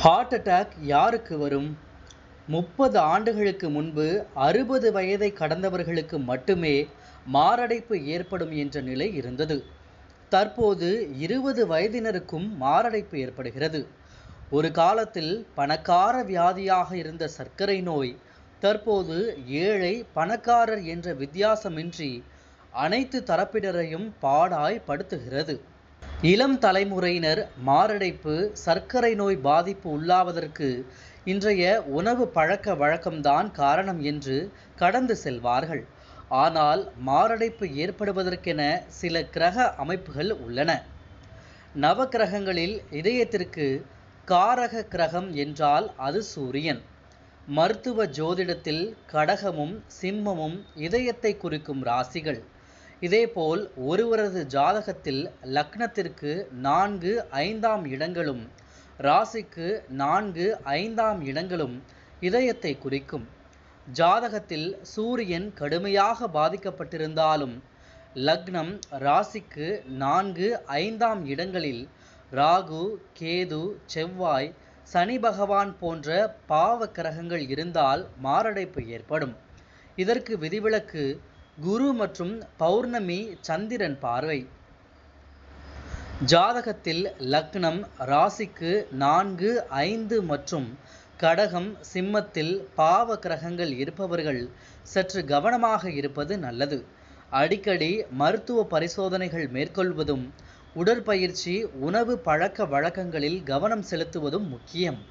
Heart attack யாருக்கு வரும்? 30 ஆண்டுகளுக்கு முன்பு 60 வயதை கடந்தவர்களுக்கு மட்டுமே மாரடைப்பு ஏற்படும் என்ற நிலை இருந்தது. தற்போது 20 வயதினருக்கும் மாரடைப்பு ஏற்படுகிறது. ஒரு காலத்தில் பணக்கார வியாதியாக இருந்த சர்க்கரை நோய் தற்போது ஏழை பணக்காரர் என்ற வித்தியாசமின்றி அனைத்து தரப்பினரையும் பாடாய் படுத்துகிறது. இளம் தலைமுறையினர் மாரடைப்பு, சர்க்கரை நோய் பாதிப்பு உள்ளாவதற்கு இன்றைய உணவு பழக்க வழக்கம்தான் காரணம் என்று கடந்து செல்வார்கள். ஆனால் மாரடைப்பு ஏற்படுவதற்கென சில கிரக அமைப்புகள் உள்ளன. நவக்கிரகங்களில் இதயத்திற்கு காரக கிரகம் என்றால் அது சூரியன். மருத்துவ ஜோதிடத்தில் கடகமும் சிம்மமும் இதயத்தை குறிக்கும் ராசிகள். இதேபோல் ஒருவரது ஜாதகத்தில் லக்னத்திற்கு 4, 5ஆம் இடங்களும் ராசிக்கு 4, 5ஆம் இடங்களும் இதயத்தை குறிக்கும். ஜாதகத்தில் சூரியன் கடுமையாக பாதிக்கப்பட்டிருந்தாலும் லக்னம் ராசிக்கு 4, 5ஆம் இடங்களில் ராகு, கேது, செவ்வாய், சனி பகவான் போன்ற பாவ கிரகங்கள் இருந்தால் மாரடைப்பு ஏற்படும். இதற்கு விதிவிலக்கு குரு மற்றும் பௌர்ணமி சந்திரன் பார்வை. ஜாதகத்தில் லக்னம் ராசிக்கு 4, 5 மற்றும் கடகம், சிம்மத்தில் பாவ கிரகங்கள் இருப்பவர்கள் சற்று கவனமாக இருப்பது நல்லது. அடிக்கடி மருத்துவ பரிசோதனைகள் மேற்கொள்வதும் உடற்பயிற்சி, உணவு பழக்க வழக்கங்களில் கவனம் செலுத்துவதும் முக்கியம்.